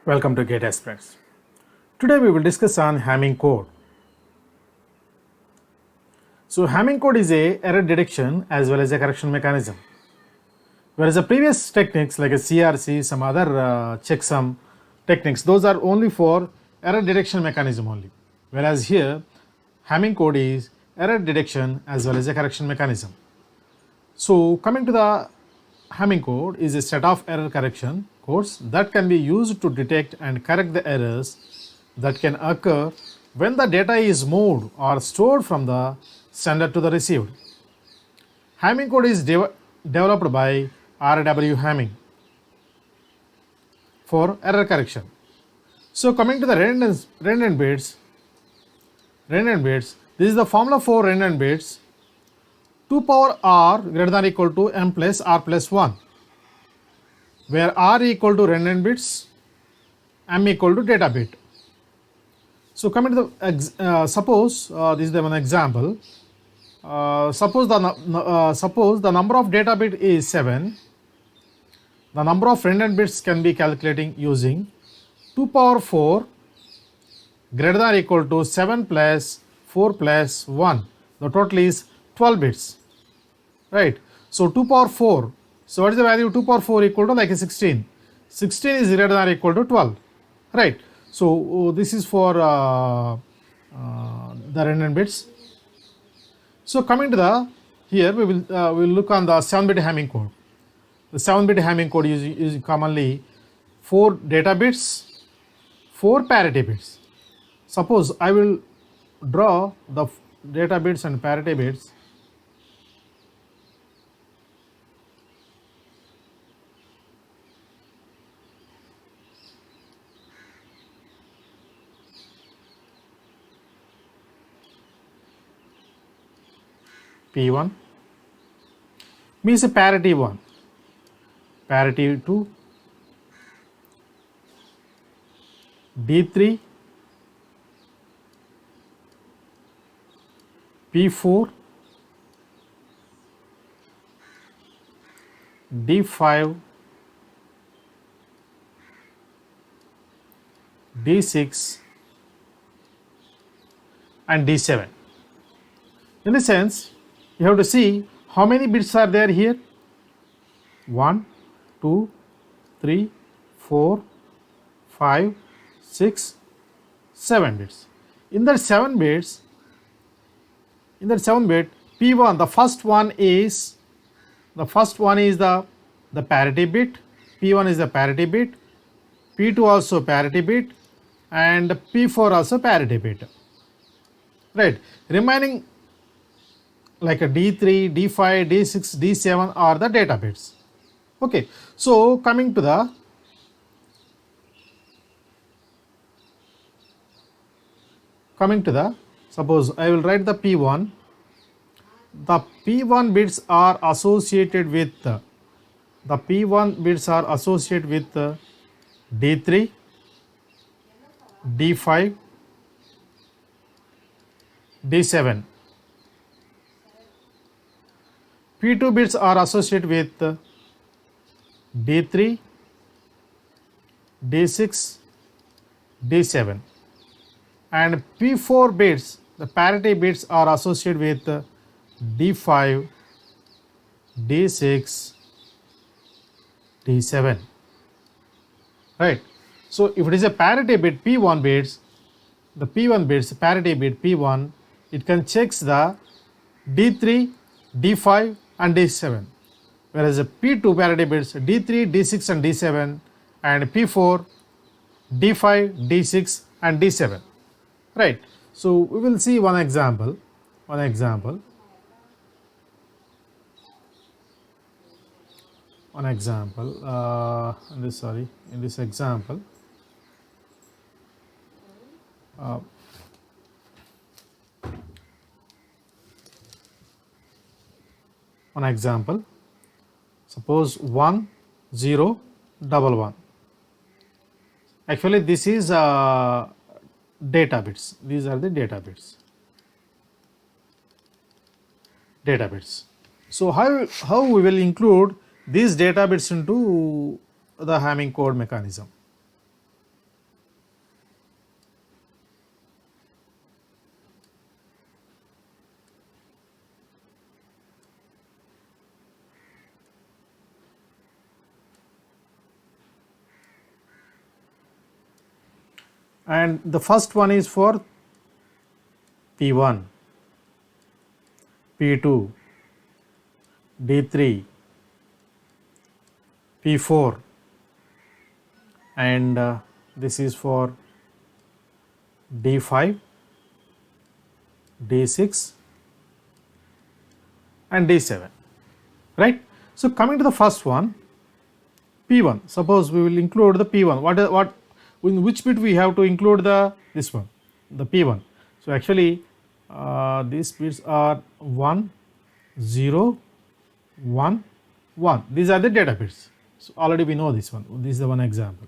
Welcome to Gate Express. Today we will discuss on Hamming code. So Hamming code is a error detection as well as a correction mechanism. Whereas the previous techniques like a CRC, some other checksum techniques, those are only for error detection mechanism only. Whereas here Hamming code is error detection as well as a correction mechanism. So coming to the Hamming code is a set of error correction codes that can be used to detect and correct the errors that can occur when the data is moved or stored from the sender to the received. Hamming code is developed by R.W. Hamming for error correction. So coming to the redundant bits, this is the formula for redundant bits. 2 power r greater than or equal to m plus r plus 1, where r equal to redundant bits, m equal to data bit. So coming to the suppose this is the one example. Suppose the number of data bit is 7. The number of redundant bits can be calculating using 2 power 4 greater than or equal to 7 plus 4 plus 1. The total is 12 bits, right? So 2 power 4. So what is the value of 2 power 4 equal to like a 16? 16 is greater than or equal to 12, right? So this is for the redundant bits. So coming to the here we will look on the 7-bit Hamming code. The 7-bit Hamming code is commonly 4 data bits, 4 parity bits. Suppose I will draw the data bits and parity bits. P1 means a parity 1, parity 2, D3, P4, D5, D6 and D7. In a sense, you have to see how many bits are there here. 1, 2, 3, 4, 5, 6, 7 bits. In that 7 bits, P1, the first one is the parity bit. P1 is the parity bit. P2 also parity bit, and P4 also parity bit. Right. Remaining like a D3, D5, D6, D7 are the data bits. Okay. So coming to the suppose I will write the P1. The P1 bits are associated with D3, D5, D7. P2 bits are associated with D3, D6, D7, and P4 bits, the parity bits, are associated with D5, D6, D7, right? So if it is a parity bit P1 bits, the P1 bits, parity bit P1, it can check the D3, D5 and D7, whereas the P2 parity bits D3, D6 and D7, and P4 D5, D6 and D7, right? So we will see one example. In this example, one example, suppose 1, 0, 1, 1. Actually this is data bits. These are the data bits. So how we will include these data bits into the Hamming code mechanism? and the first one is for P1, P2, D3, P4, and this is for D5, D6 and D7, right. So coming to the first one, P1, suppose we will include the P1, what in which bit we have to include this one, the P1. So actually these bits are 1, 0, 1, 1. These are the data bits. So already we know this one. This is the one example.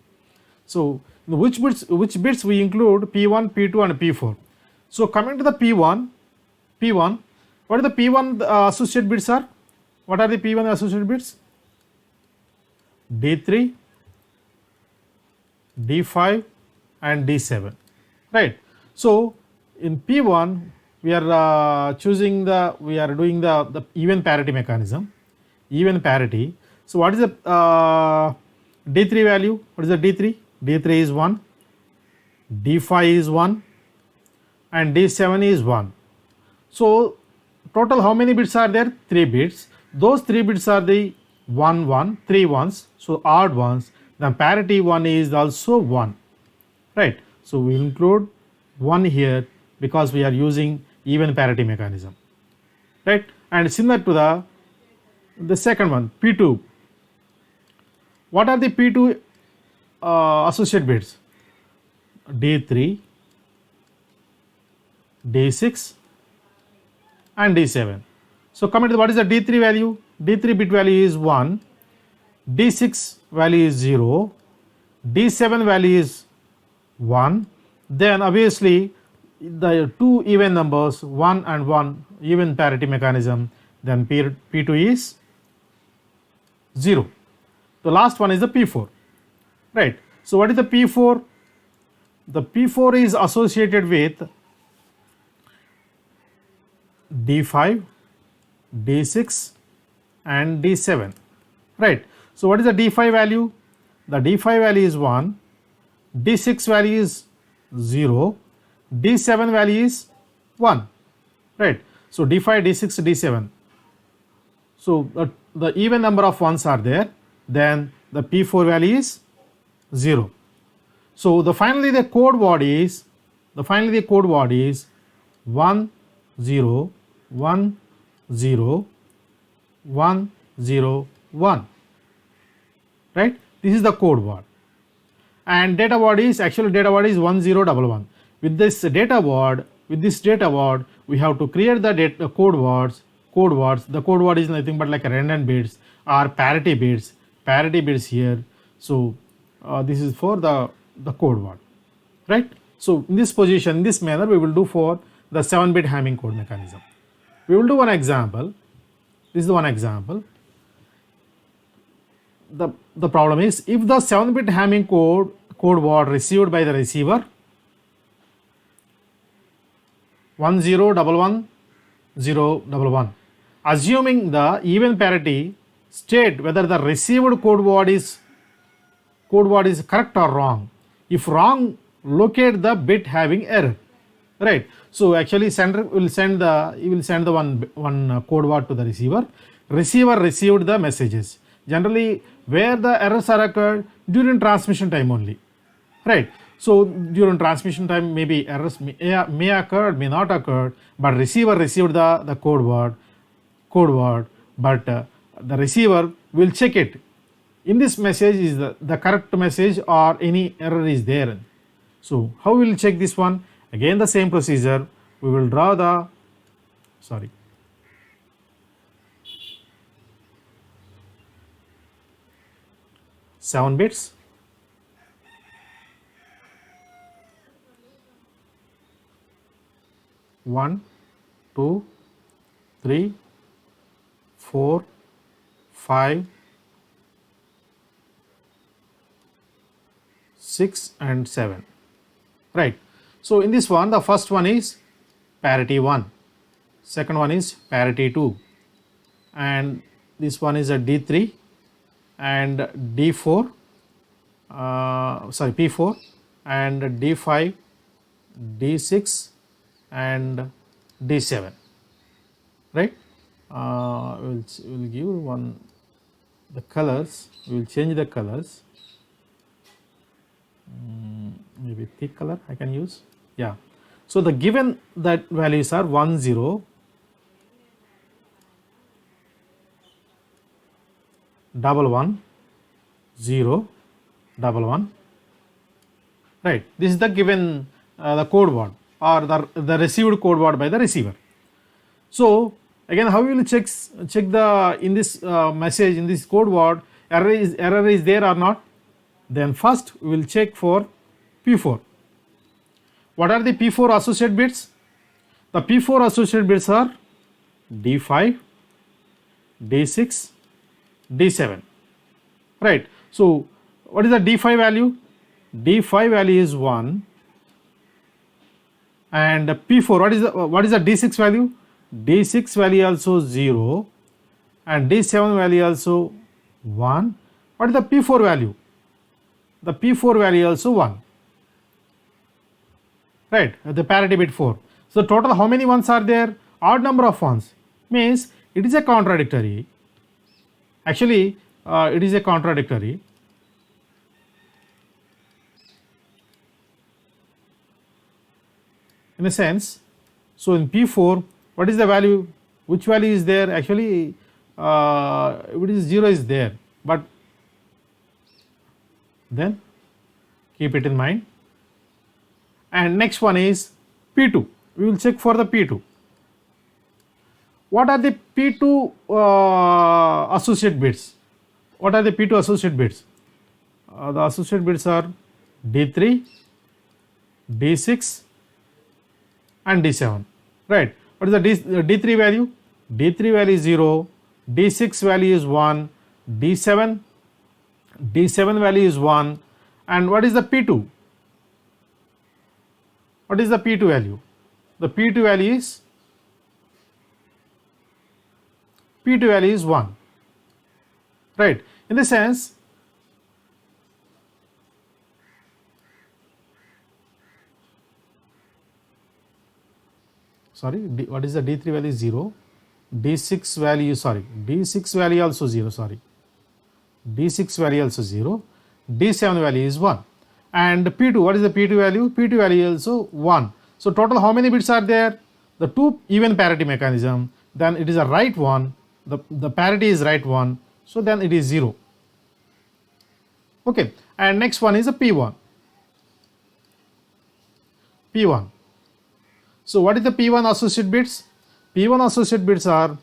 So which bits we include P1, P2 and P4. So coming to the P1, what are the P1 associated bits are? What are the P1 associated bits? D3, D5 and D7, right. So in P1 we are doing the even parity mechanism, even parity. So what is the D3 value? What is the D3? D3 is 1, D5 is 1 and D7 is 1. So total how many bits are there? 3 bits. Those 3 bits are the 1, 1, 3 ones, so odd ones. The parity 1 is also 1, right. So we will include 1 here because we are using even parity mechanism, right. And similar to the second one, P2. What are the P2 associate bits? D3, D6 and D7. So coming to what is the D3 value? D3 bit value is 1, D6 value is 0, D7 value is 1. Then obviously the two even numbers 1 and 1, even parity mechanism, then P2 is 0. The last one is the P4, right. So what is the P4? The P4 is associated with D5, D6 and D7, right. So what is the D5 value? The D5 value is 1, D6 value is 0, D7 value is 1, right. So D5, D6, D7. So the even number of ones are there, then the P4 value is 0. So finally the code word is 1, 0, 1, 0, 1, 0, 1, right. This is the code word, and data word is 1011. With this data word we have to create the code words. The code word is nothing but like a random bits or parity bits here. So this is for the code word, right. So in this position, in this manner we will do for the 7-bit Hamming code mechanism. We will do one example. This is the one example. The problem is, if the 7-bit Hamming code word received by the receiver 10111011, assuming the even parity, state whether the received code word is correct or wrong. If wrong, locate the bit having error, right. So actually sender will send the one code word to the receiver. Receiver received the messages. Generally where the errors are occurred during transmission time only, right. So during transmission time maybe errors may occur, may not occur, but receiver received the code word, but the receiver will check it. In this message is the correct message or any error is there. So how we will check this one? Again the same procedure. We will draw the 7 bits. One, 2, 3, 4, 5, 6 and 7, right. So in this one, the first one is parity 1, second one is parity 2, and this one is a D3 and D4, P4, and D5, D6 and D7, right? We'll give one the colors, we will change the colors. Maybe thick color I can use. Yeah, so the given that values are 1 0 double 1 0 double 1, right? This is the given the code word or the received code word by the receiver. So again, how you will check the in this message, in this code word, error is there or not? Then first we will check for P4. What are the P4 associate bits? The P4 associate bits are D5, D6, D7, right? So what is the D5 value? D5 value is 1, and P4, what is the D6 value? D6 value also 0 and D7 value also 1. What is the P4 value? The P4 value also 1, right? The parity bit 4. So total how many ones are there? Odd number of ones, means it is a contradictory. Actually it is a contradictory. In a sense, so in P4, what is the value? Which value is there? Actually it is 0 is there, but then keep it in mind. And next one is P2. We will check for the P2. What are the P2 associate bits? What are the P2 associate bits? The associate bits are D3, D6 and D7, right? What is the D3 value? D3 value is 0, D6 value is 1, D7 value is 1, and what is the P2? What is the P2 value? The P2 value is 1, right? In the sense, sorry, what is the D3 value is 0, D6 value, sorry, D6 value also 0, sorry, D6 value also 0, D7 value is 1, and P2, what is the P2 value? P2 value is also 1. So total how many bits are there? The two even parity mechanism, then it is a right one, the parity is right one, so then it is 0. Okay, and next one is a P1. So what is the P1 associate bits? P1 associate bits are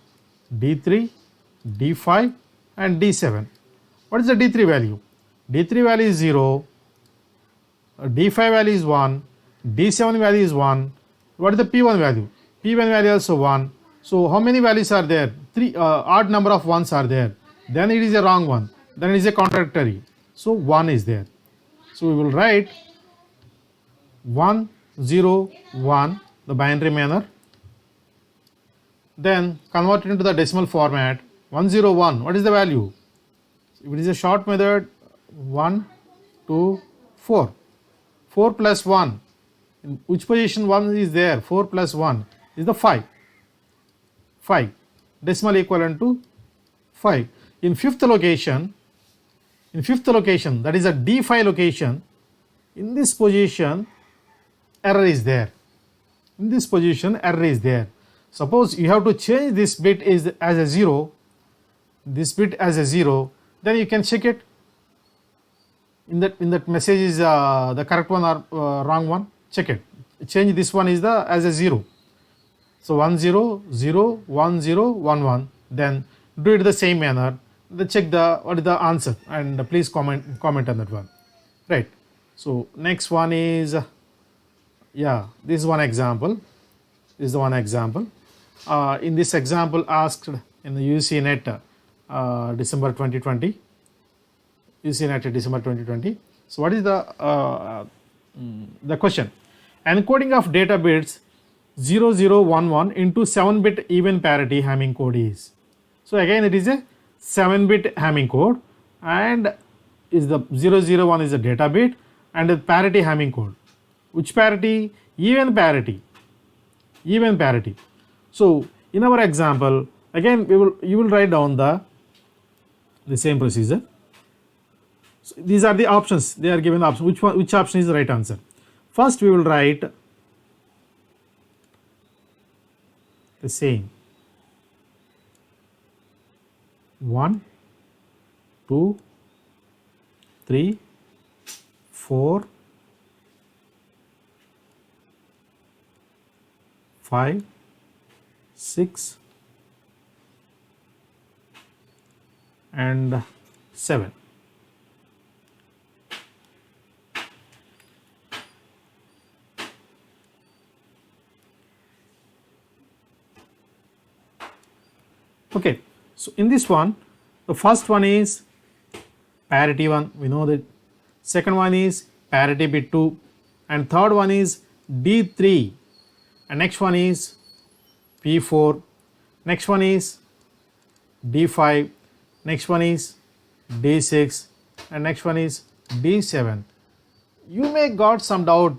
D3, D5 and D7. What is the D3 value? D3 value is 0, D5 value is 1, D7 value is 1. What is the P1 value? P1 value also 1. So how many values are there? 3 odd number of ones are there. Then it is a wrong one. Then it is a contradictory. So 1 is there. So we will write 1 0 1, the binary manner. Then convert it into the decimal format. 101. What is the value? If it is a short method, 1 2 4. 4 plus 1. In which position 1 is there? 4 plus 1 is the 5. 5. Decimal equivalent to 5. In fifth location, that is a D5 location, in this position error is there. In this position error is there. Suppose you have to change this bit as a 0, this bit as a 0, then you can check it. In that message is the correct one or wrong one. Check it. Change this one is as a 0. So 1 0 0 1 0 1 1. Then do it the same manner. Then check what is the answer, and please comment on that one. Right. So next one is this is one example. This is the one example. In this example asked in the UC NET December 2020. UC NET December 2020. So what is the question? Encoding of data bits 0011 into 7-bit even parity Hamming code is. So again it is a 7-bit Hamming code, and is the 001 is a data bit, and the parity Hamming code. Which parity? Even parity. Even parity. So in our example, again you will write down the same procedure. So these are the options. They are given the option. Which option is the right answer? First we will write the same 1, 2, 3, 4, 5, 6 and 7. Okay, so in this one, the first one is parity 1, we know that. Second one is parity bit 2, and third one is D3, and next one is P4, next one is D5, next one is D6, and next one is D7. You may got some doubt.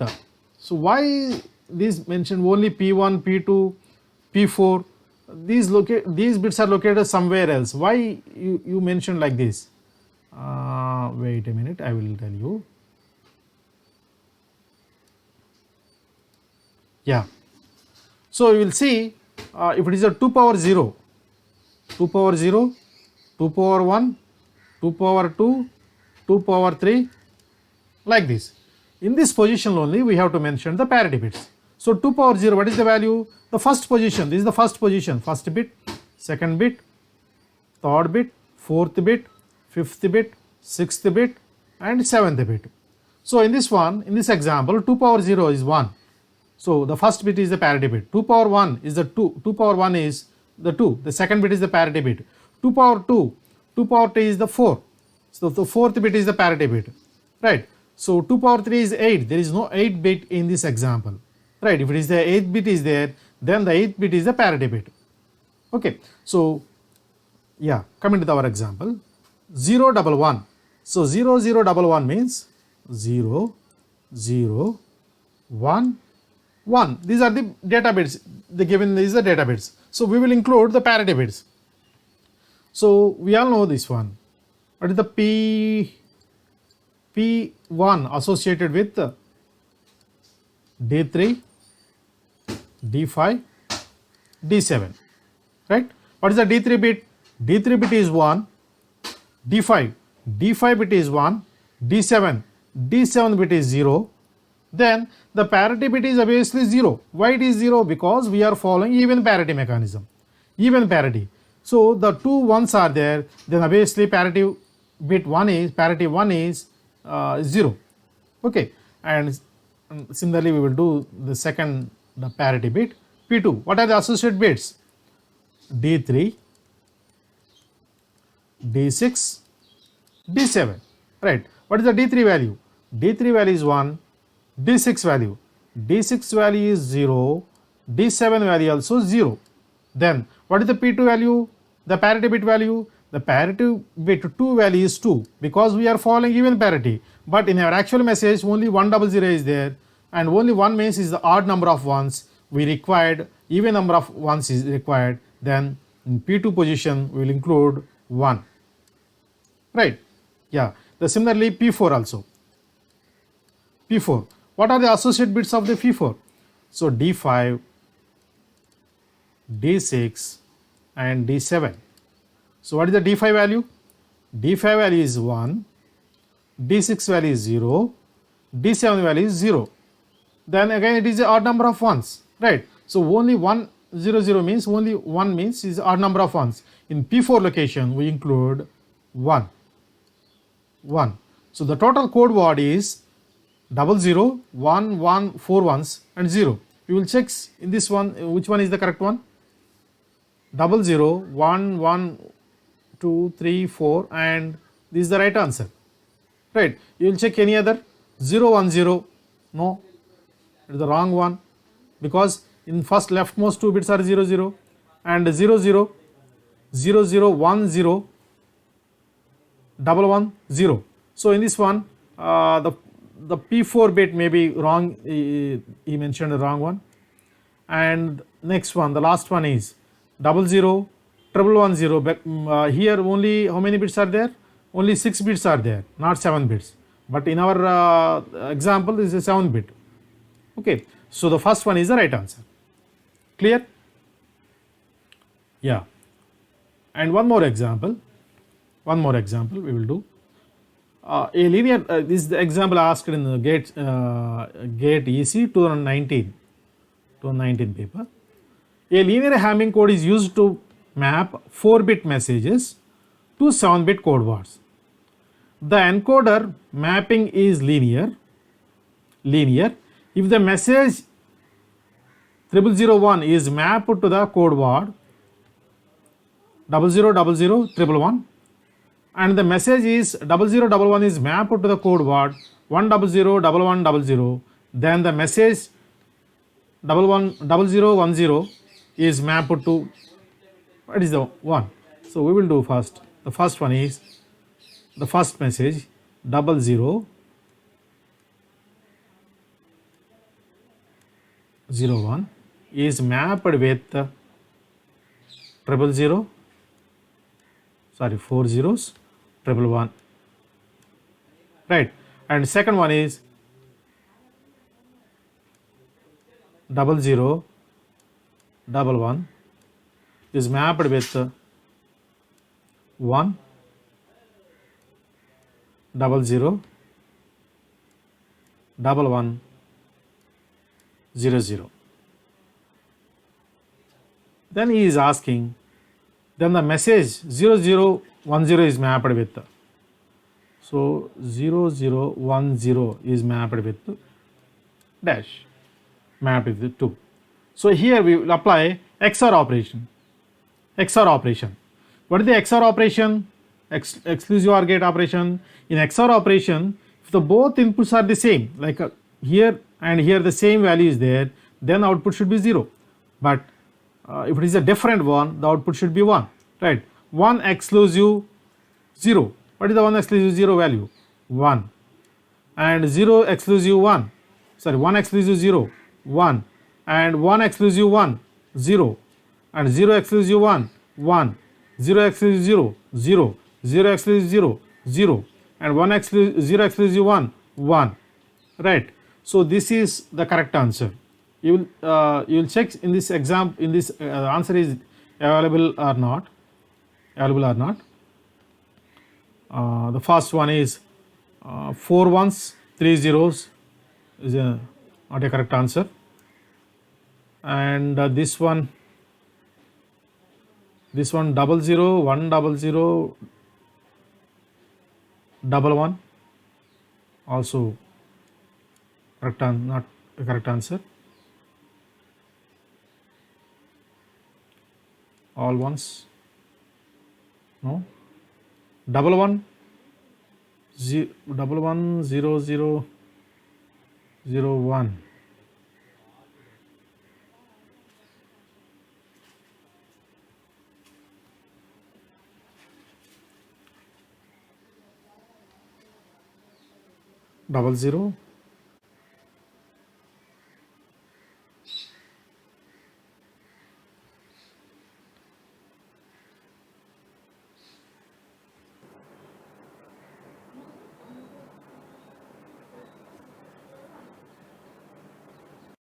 So why these mentioned only P1, P2, P4? These bits are located somewhere else. Why you mentioned like this? Wait a minute, I will tell you. Yeah. So you will see if it is a 2 power 0, 2 power 0, 2 power 1, 2 power 2, 2 power 3, like this. In this position only we have to mention the parity bits. So 2 power 0, what is the value? The first position, this is the first position, first bit, second bit, third bit, fourth bit, fifth bit, sixth bit and seventh bit. So in this one, in this example, 2 power 0 is 1. So the first bit is the parity bit. 2 power 1 is the 2. 2 power 1 is the 2. The second bit is the parity bit. 2 power 2, 2 power 3 is the 4. So the fourth bit is the parity bit, right? So 2 power 3 is 8. There is no 8 bit in this example, right? If it is the 8th bit is there, then the 8th bit is the parity bit. Okay, so yeah, coming to our example, 0 11 1. So 0 0 11 1 means 0 0 1 1. These are the data bits. The given is the data bits. So we will include the parity bits. So we all know this one. What is the P1 associated with D3, D5, D7, right? What is the D3 bit? D3 bit is 1, D5 bit is 1, D7 bit is 0. Then the parity bit is obviously 0. Why it is 0? Because we are following even parity mechanism. Even parity. So the two ones are there, then obviously parity bit 1 is, parity 1 is 0. Okay, and similarly we will do the second, the parity bit P2. What are the associated bits? D3, D6, D7, right? What is the D3 value? D3 value is 1, D6 value, D6 value is 0, D7 value also 0. Then what is the P2 value? The parity bit value? The parity bit 2 value is 2 because we are following even parity. But in our actual message only 100 is there, and only 1 means is the odd number of ones. We required even number of ones is required. Then in P2 position we will include 1, right? Yeah. The similarly P4 also. P4. What are the associate bits of the P4? So D5, D6 and D7. So what is the D5 value? D5 value is 1, D6 value is 0, D7 value is 0. Then again it is the odd number of ones, right? So only 1 0 0 means only 1 means is odd number of ones. In P4 location we include 1. So the total code word is 00 1 1 4 ones and 0. You will check in this one which one is the correct one. 00 1 1 2 3 4 and this is the right answer, right? You will check any other 0 1 0. No, it is the wrong one because in first leftmost two bits are 0 0 and 0 0 0 0 1 0 1 1 0. So in this one the the P4 bit may be wrong, he mentioned the wrong one. And next one, the last one is 00 111 but here only how many bits are there? Only 6 bits are there, not 7 bits, but in our example this is a 7 bit. Okay, so the first one is the right answer. Clear? Yeah. And one more example we will do. A linear, this is the example asked in the GATE EC 2019 paper. A linear Hamming code is used to map 4-bit messages to 7-bit code words. The encoder mapping is linear if the message 0001 is mapped to the code word 00001111 and the message is 0011 is mapped to the code word 1001100, then the message 0010 is mapped to what is the one. So we will do first. The first one is the first message 0001 is mapped with 000, sorry 4 zeros 111, right. And second one is 0011 is mapped with 1 00 11 00. Then he is asking, then the message 0010 is mapped with, so 0010 is mapped with dash, mapped with 2. So here we will apply XOR operation. What is the XOR operation? Exclusive OR gate operation. In XOR operation, if the both inputs are the same, like here and here the same value is there, then output should be 0. But if it is a different one, the output should be 1, right. 1 exclusive 0. What is the 1 exclusive 0 value? 1. And 0 exclusive 1. Sorry, 1 exclusive 0, 1. And 1 exclusive 1, 0. And 0 exclusive 1, 1. 0 exclusive 0, 0. 0 exclusive 0, 0. And 1 exclusive 0 exclusive 1, 1. Right. So this is the correct answer. You will check in this exam, in this answer is available or not. The first one is 4 ones 3 zeros is not a correct answer. And this one 00 100 11 also correct, not a correct answer. All ones, no. 11 0 0 0 1. Double 0